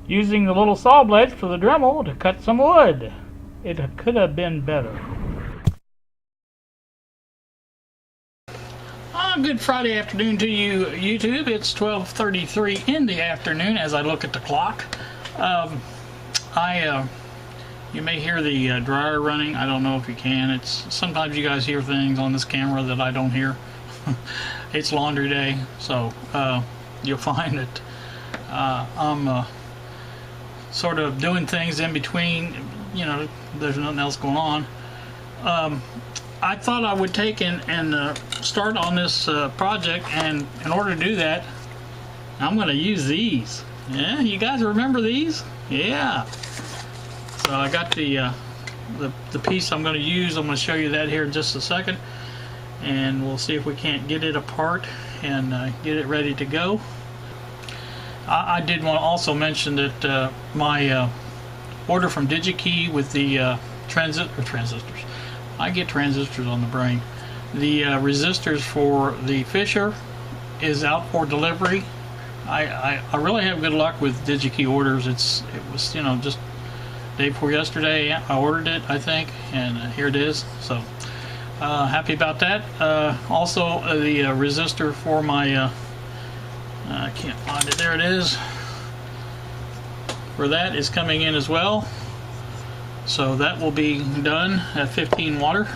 using the little saw blades for the Dremel to cut some wood. It could have been better. Good Friday afternoon to you, YouTube. It's 12:33 in the afternoon as I look at the clock. You may hear the dryer running. I don't know if you can. It's sometimes you guys hear things on this camera that I don't hear. It's laundry day, so you'll find that I'm sort of doing things in between. You know, there's nothing else going on. I thought I would take and start on this project, and in order to do that, I'm going to use these. Yeah, you guys remember these? Yeah. So I got the piece I'm going to use. I'm going to show you that here in just a second, and we'll see if we can't get it apart and get it ready to go. I did want to also mention that my order from DigiKey with the transistors. I get transistors on the brain. The resistors for the Fisher is out for delivery. I really have good luck with DigiKey orders. It was, you know, just day before yesterday I ordered it, I think, and here it is. So happy about that. Also the resistor for my I can't find it. There it is. For that is coming in as well. So that will be done at 15 watt,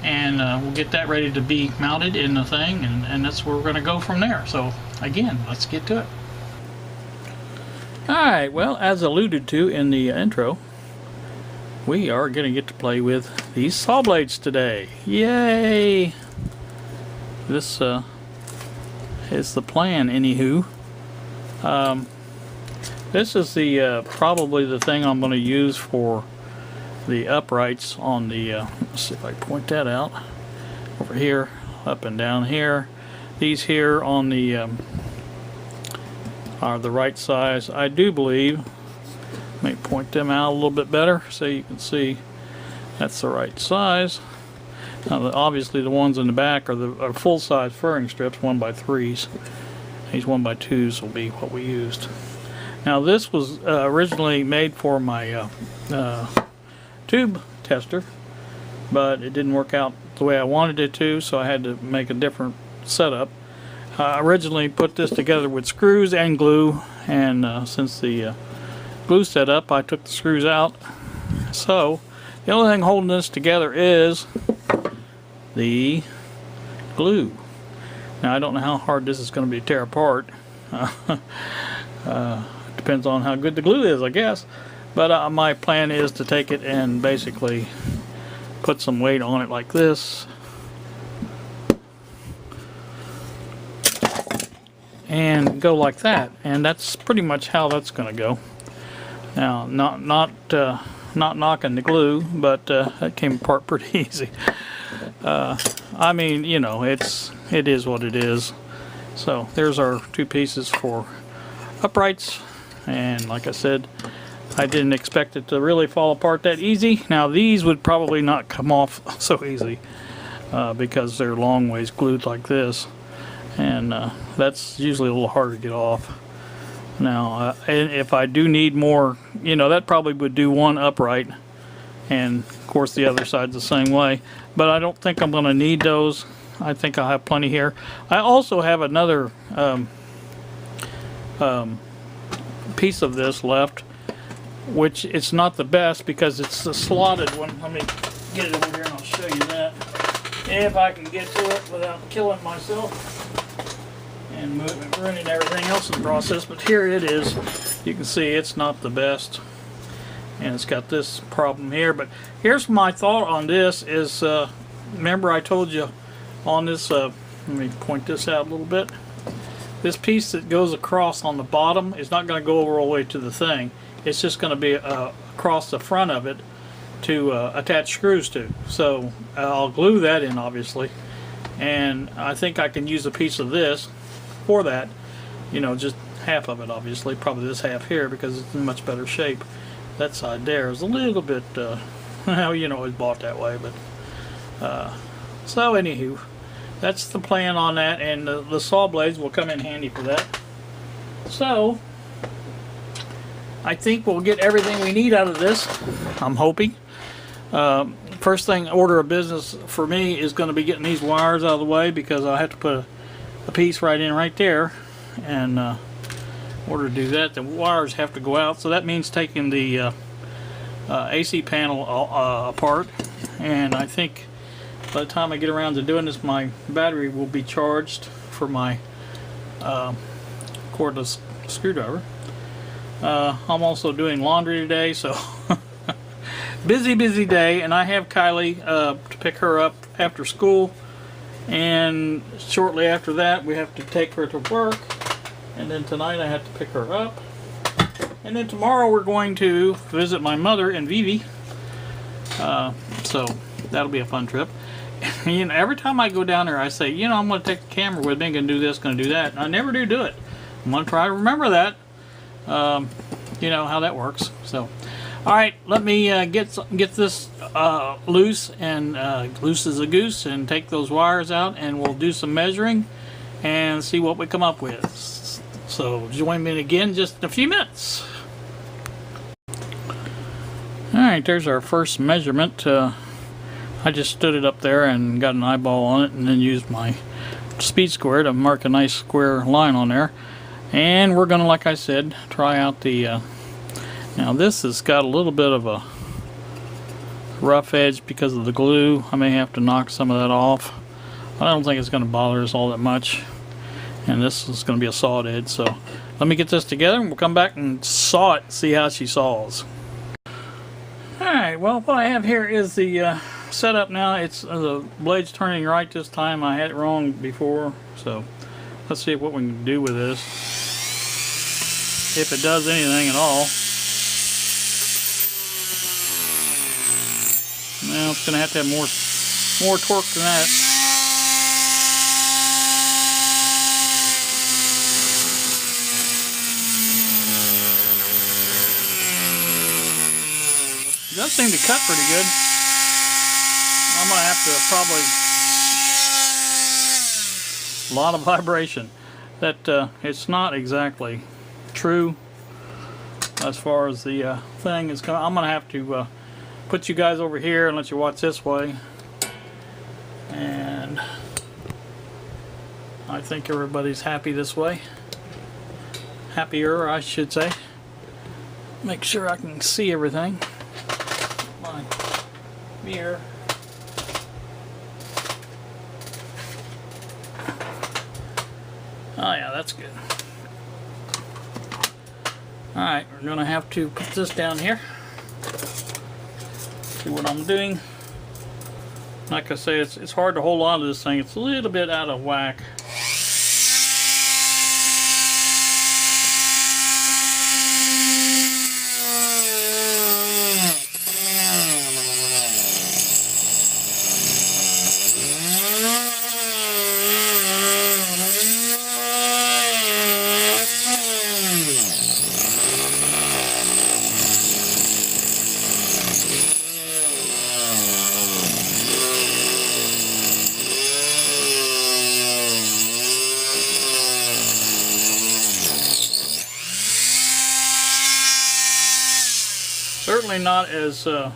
and we'll get that ready to be mounted in the thing, and that's where we're going to go from there. So again, let's get to it. Alright, well, as alluded to in the intro, we are going to get to play with these saw blades today. Yay! This is the plan, anywho. This is the probably the thing I'm going to use for the uprights on the let's see if I point that out over here, up and down here. These here on the are the right size, I do believe. Let me point them out a little bit better so you can see that's the right size. Now, obviously the ones in the back are full-size furring strips, 1x3s. These 1x2s will be what we used. Now this was originally made for my tube tester, but it didn't work out the way I wanted it to, so I had to make a different setup. I originally put this together with screws and glue, and since the glue set up, I took the screws out. So the only thing holding this together is the glue. Now I don't know how hard this is going to be to tear apart. Depends on how good the glue is, I guess. But my plan is to take it and basically put some weight on it like this, and go like that. And that's pretty much how that's going to go. Now, not knocking the glue, but that came apart pretty easy. I mean, you know, it is what it is. So there's our two pieces for uprights. And like I said, I didn't expect it to really fall apart that easy. Now these would probably not come off so easy because they're long ways glued like this, and that's usually a little harder to get off. Now and if I do need more, you know, that probably would do one upright, and of course the other side's the same way, but I don't think I'm going to need those. I think I'll have plenty here. I also have another piece of this left, which it's not the best because it's the slotted one. Let me get it over here and I'll show you that, if I can get to it without killing myself and ruining everything else in the process. But here it is. You can see it's not the best, and it's got this problem here. But here's my thought on this is, remember I told you on this, let me point this out a little bit. This piece that goes across on the bottom is not going to go over all the way to the thing. It's just going to be across the front of it to attach screws to. So I'll glue that in, obviously, and I think I can use a piece of this for that. You know, just half of it, obviously, probably this half here because it's in much better shape. That side there is a little bit, well, you know, it's bought that way, but so anywho. That's the plan on that, and the saw blades will come in handy for that. So I think we'll get everything we need out of this. I'm hoping. First thing, order of business for me is going to be getting these wires out of the way, because I have to put a piece right in right there, and in order to do that, the wires have to go out. So that means taking the AC panel apart, and I think by the time I get around to doing this, my battery will be charged for my cordless screwdriver. I'm also doing laundry today, so busy day, and I have Kylie to pick her up after school, and shortly after that we have to take her to work, and then tonight I have to pick her up, and then tomorrow we're going to visit my mother in Vivi, so that'll be a fun trip. You know, every time I go down there I say, you know, I'm going to take the camera with me, going to do this, going to do that, and I never do it. I'm going to try to remember that. You know how that works. So alright, let me get this loose, and loose as a goose, and take those wires out, and we'll do some measuring and see what we come up with. So join me again in just a few minutes. Alright, there's our first measurement. I just stood it up there and got an eyeball on it, and then used my speed square to mark a nice square line on there. And we're going to, like I said, try out the now this has got a little bit of a rough edge because of the glue. I may have to knock some of that off. I don't think it's going to bother us all that much, and this is going to be a sawed edge. So let me get this together, and we'll come back and saw it, see how she saws. Alright, well, what I have here is the setup now. It's the blade's turning right this time. I had it wrong before, so let's see what we can do with this, if it does anything at all. Well, it's going to have more torque than that. It does seem to cut pretty good. I'm going to have to probably... a lot of vibration. That it's not exactly true as far as the thing is coming. I'm going to have to put you guys over here and let you watch this way, and I think everybody's happy this way. Happier, I should say. Make sure I can see everything. My mirror. Oh yeah, that's good. Alright, we're going to have to put this down here. See what I'm doing. Like I say, it's hard to hold on to this thing. It's a little bit out of whack. Certainly not as that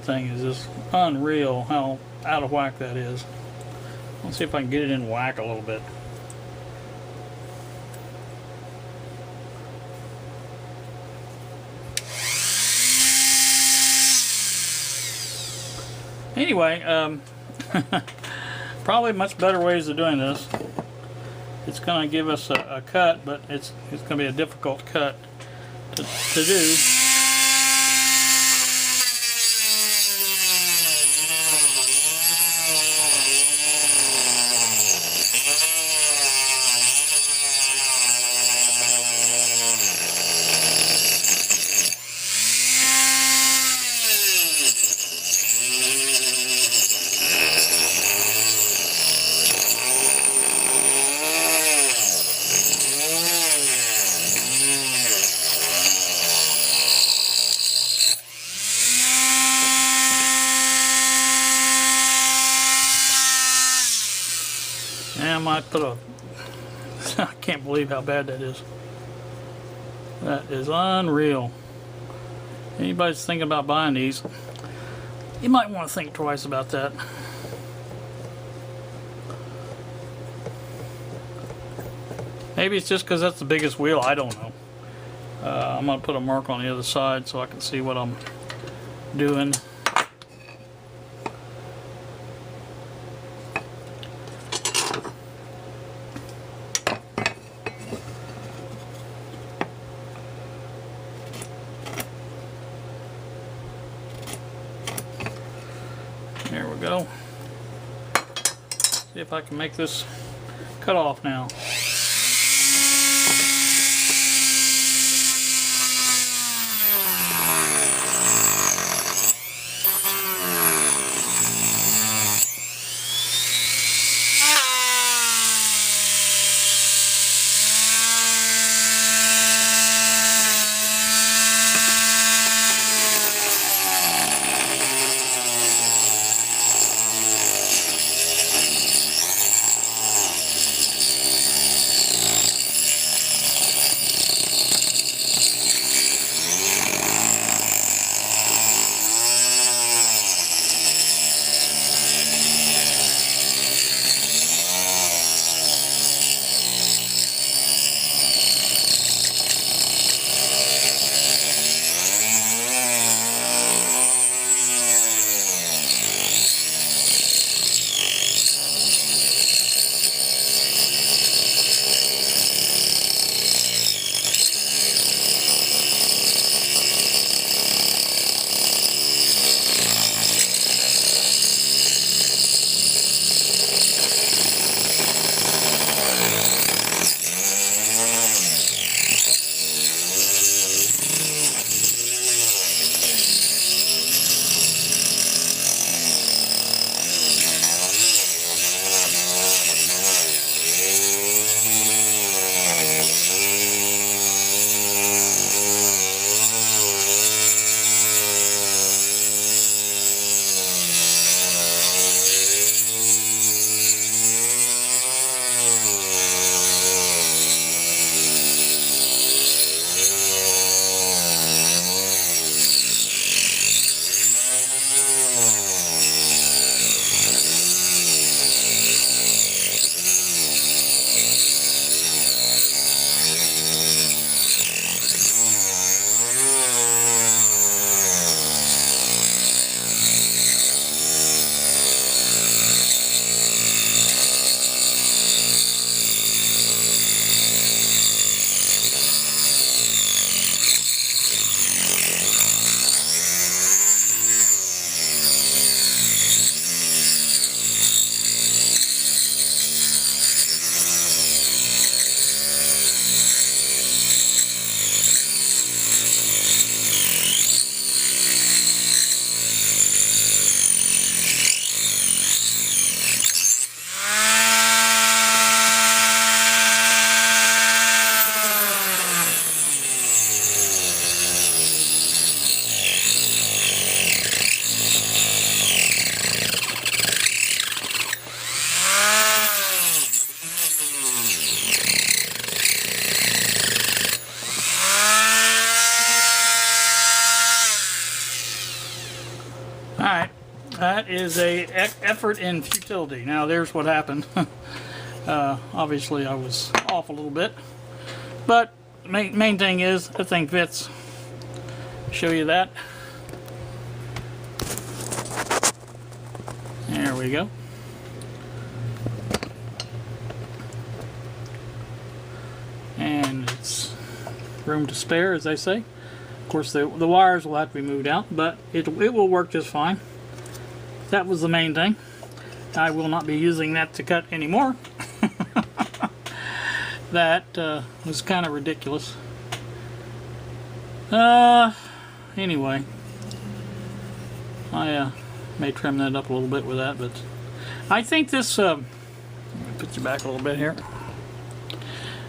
thing is just unreal how out of whack that is. Let's see if I can get it in whack a little bit. Anyway, probably much better ways of doing this. It's going to give us a cut, but it's going to be a difficult cut to do. I might put a... I can't believe how bad that is. That is unreal. Anybody's thinking about buying these, you might want to think twice about that. Maybe it's just because that's the biggest wheel, I don't know. I'm going to put a mark on the other side so I can see what I'm doing. There we go. See if I can make this cut off now. Alright, that is a effort in futility. Now there's what happened. Obviously I was off a little bit, but main thing is the thing fits. Show you that. There we go. And it's room to spare, as they say. Of course, the wires will have to be moved out, but it will work just fine. That was the main thing. I will not be using that to cut anymore. That was kind of ridiculous. Anyway, I may trim that up a little bit with that, but I think this. Let me put you back a little bit here.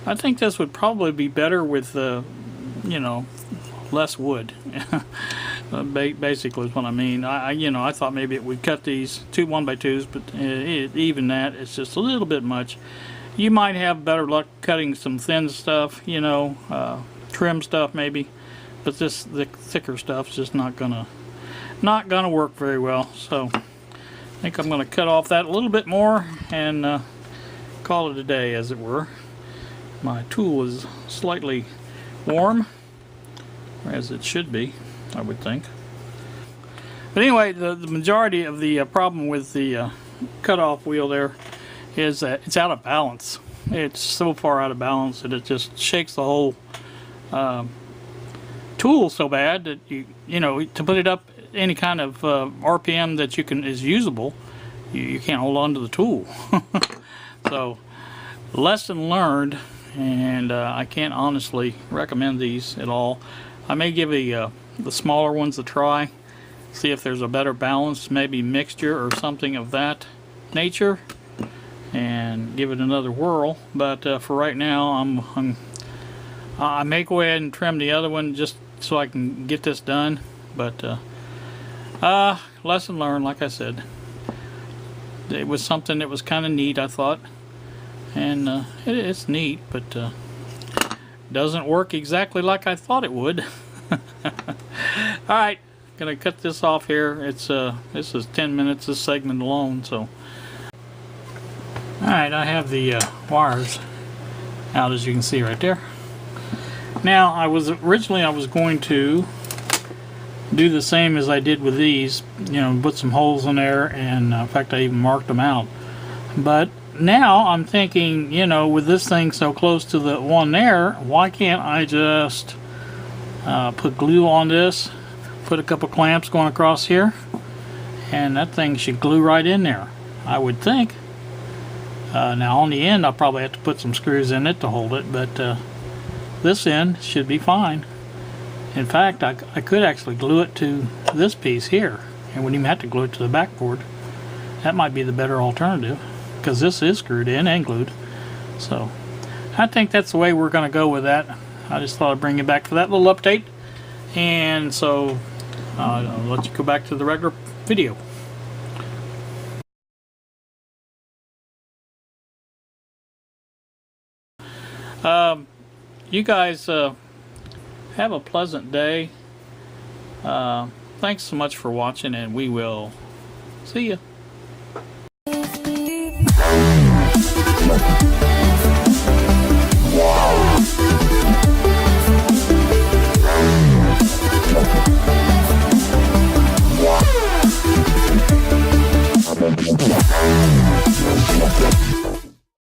I think this would probably be better with, you know, less wood. Basically is what I mean. I thought maybe it would cut these 2 1x2s, but even that, it's just a little bit much. You might have better luck cutting some thin stuff, you know, trim stuff maybe, but the thicker stuff's just not gonna work very well. So I think I'm gonna cut off that a little bit more and call it a day, as it were. My tool is slightly warm, as it should be, I would think. But anyway, the majority of the problem with the cutoff wheel there is that it's out of balance. It's so far out of balance that it just shakes the whole tool so bad that you know, to put it up any kind of RPM that is usable, you can't hold on to the tool. So, lesson learned, and I can't honestly recommend these at all. I may give the smaller ones a try, see if there's a better balance, maybe mixture or something of that nature, and give it another whirl. But for right now, I may go ahead and trim the other one just so I can get this done. But lesson learned, like I said. It was something that was kind of neat, I thought, and it's neat, but doesn't work exactly like I thought it would. Alright, gonna cut this off here. This is 10 minutes, this segment alone. So alright, I have the wires out, as you can see right there. Now, originally I was going to do the same as I did with these, you know, put some holes in there, and in fact I even marked them out. But now I'm thinking, you know, with this thing so close to the one there, why can't I just put glue on this, put a couple clamps going across here, and that thing should glue right in there, I would think. Now on the end I'll probably have to put some screws in it to hold it, but this end should be fine. In fact, I could actually glue it to this piece here, and wouldn't even have to glue it to the backboard. That might be the better alternative, because this is screwed in and glued. So I think that's the way we're going to go with that. I just thought I'd bring you back for that little update, and so I'll let you go back to the regular video. You guys have a pleasant day. Thanks so much for watching, and we will see you.